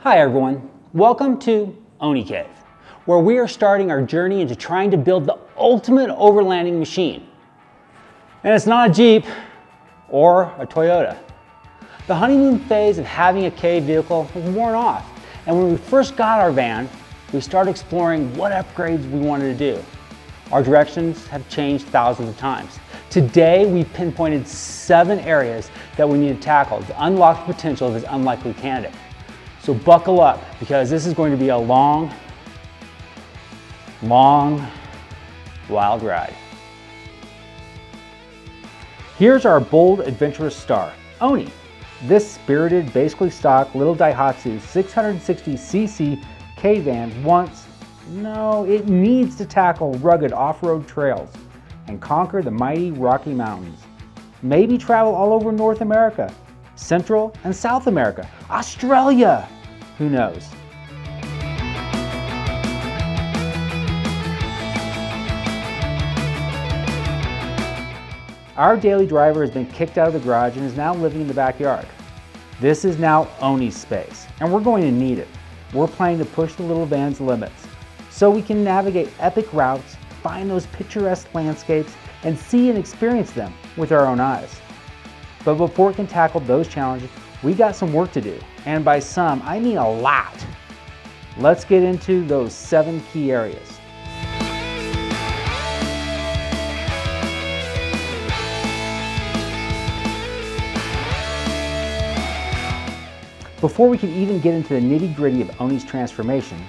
Hi everyone, welcome to Oni Cave, where we are starting our journey into trying to build the ultimate overlanding machine. And it's not a Jeep or a Toyota. The honeymoon phase of having a cave vehicle has worn off, and when we first got our van, we started exploring what upgrades we wanted to do. Our directions have changed thousands of times. Today, we've pinpointed 7 areas that we need to tackle to unlock the potential of this unlikely candidate. So buckle up, because this is going to be a long, wild ride. Here's our bold, adventurous star, Oni. This spirited, basically stock little Daihatsu 660cc K-van it needs to tackle rugged off-road trails and conquer the mighty Rocky Mountains. Maybe travel all over North America, Central and South America, Australia, who knows? Our daily driver has been kicked out of the garage and is now living in the backyard. This is now Oni's space, and we're going to need it. We're planning to push the little van's limits so we can navigate epic routes, find those picturesque landscapes, and see and experience them with our own eyes. But before we can tackle those challenges, we got some work to do, and by some, I mean a lot. Let's get into those 7 key areas. Before we can even get into the nitty-gritty of Oni's transformation,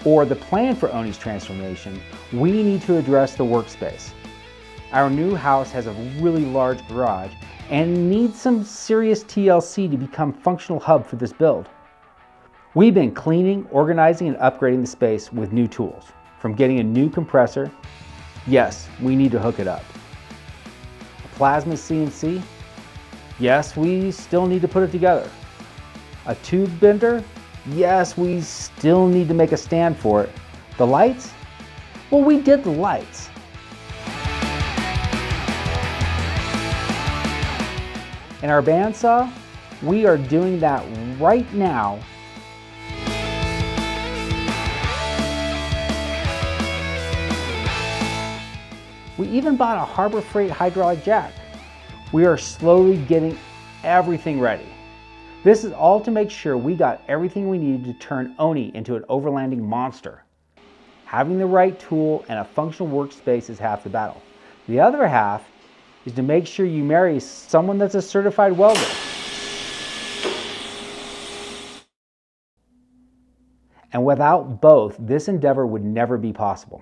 or the plan for Oni's transformation, we need to address the workspace. Our new house has a really large garage and needs some serious TLC to become functional hub for this build. We've been cleaning, organizing, and upgrading the space with new tools, from getting a new compressor. Yes, we need to hook it up. A plasma CNC. Yes, we still need to put it together. A tube bender. Yes, we still need to make a stand for it. The lights? Well, we did the lights. And our bandsaw? We are doing that right now. We even bought a Harbor Freight hydraulic jack. We are slowly getting everything ready. This is all to make sure we got everything we need to turn Oni into an overlanding monster. Having the right tool and a functional workspace is half the battle. The other half is to make sure you marry someone that's a certified welder. And without both, this endeavor would never be possible.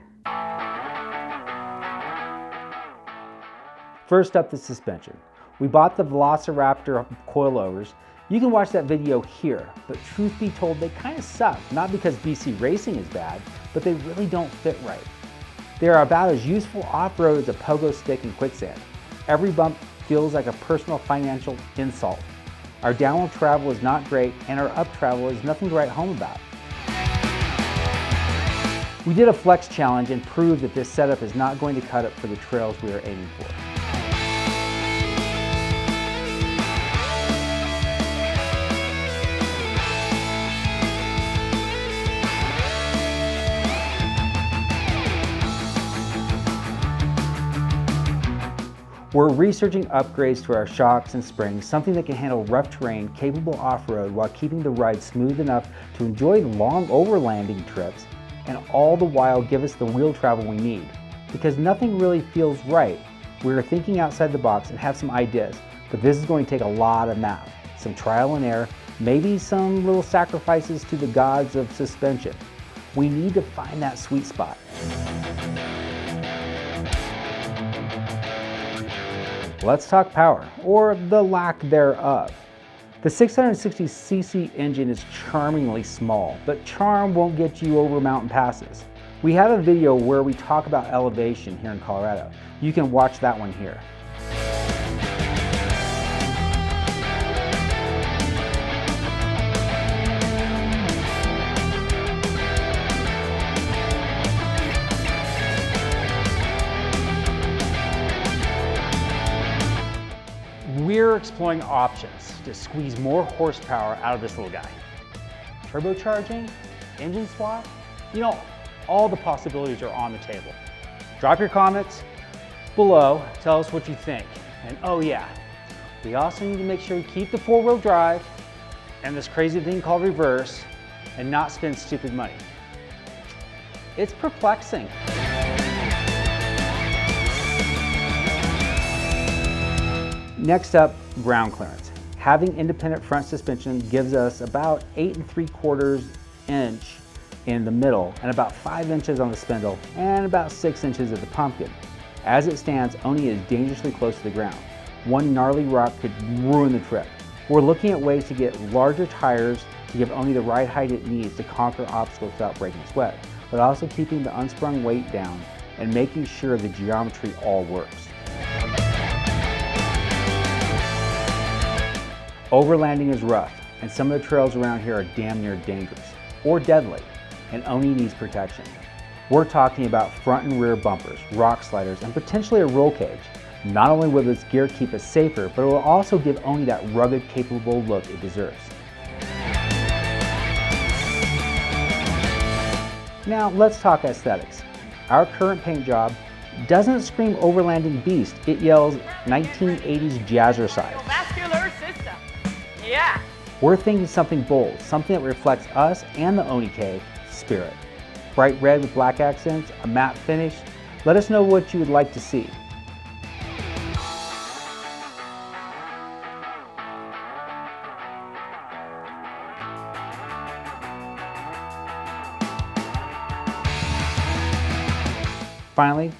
First up, the suspension. We bought the Velociraptor coilovers. You can watch that video here, but truth be told, they kind of suck. Not because BC racing is bad, but they really don't fit right. They are about as useful off-road as a pogo stick in quicksand. Every bump feels like a personal financial insult. Our downward travel is not great, and our up travel is nothing to write home about. We did a flex challenge and proved that this setup is not going to cut it for the trails we are aiming for. We're researching upgrades to our shocks and springs, something that can handle rough terrain, capable off-road, while keeping the ride smooth enough to enjoy long overlanding trips, and all the while give us the wheel travel we need. Because nothing really feels right, we're thinking outside the box and have some ideas, but this is going to take a lot of math, some trial and error, maybe some little sacrifices to the gods of suspension. We need to find that sweet spot. Let's talk power, or the lack thereof. The 660cc engine is charmingly small, but charm won't get you over mountain passes. We have a video where we talk about elevation here in Colorado. You can watch that one here. We're exploring options to squeeze more horsepower out of this little guy. turbocharging, engine swap, you know, all the possibilities are on the table. Drop your comments below, tell us what you think. And oh yeah, we also need to make sure we keep the four-wheel drive and this crazy thing called reverse and not spend stupid money. It's perplexing. Next up, ground clearance. Having independent front suspension gives us about 8 3/4 inch in the middle and about 5 inches on the spindle and about 6 inches at the pumpkin. As it stands, Oni is dangerously close to the ground. One gnarly rock could ruin the trip. We're looking at ways to get larger tires to give Oni the right height it needs to conquer obstacles without breaking sweat, but also keeping the unsprung weight down and making sure the geometry all works. Overlanding is rough, and some of the trails around here are damn near dangerous or deadly, and Oni needs protection. We're talking about front and rear bumpers, rock sliders, and potentially a roll cage. Not only will this gear keep us safer, but it will also give Oni that rugged, capable look it deserves. Now let's talk aesthetics. Our current paint job doesn't scream Overlanding beast, it yells 1980s jazzercise. Vascular system. Yeah. We're thinking something bold, something that reflects us and the Oni Cave spirit. Bright red with black accents, a matte finish. Let us know what you would like to see. Finally,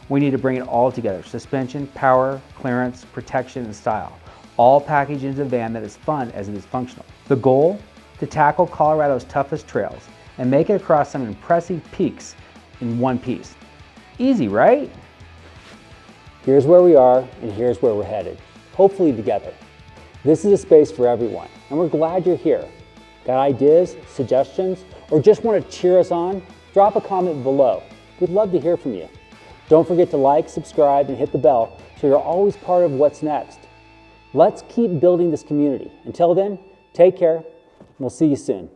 we need to bring it all together. Suspension, power, clearance, protection, and style. All packaged into a van that is fun as it is functional. The goal? To tackle Colorado's toughest trails and make it across some impressive peaks in one piece. Easy, right? Here's where we are and here's where we're headed. Hopefully together. This is a space for everyone, and we're glad you're here. Got ideas, suggestions, or just want to cheer us on? Drop a comment below. We'd love to hear from you. Don't forget to like, subscribe, and hit the bell so you're always part of what's next. Let's keep building this community. Until then, take care, and we'll see you soon.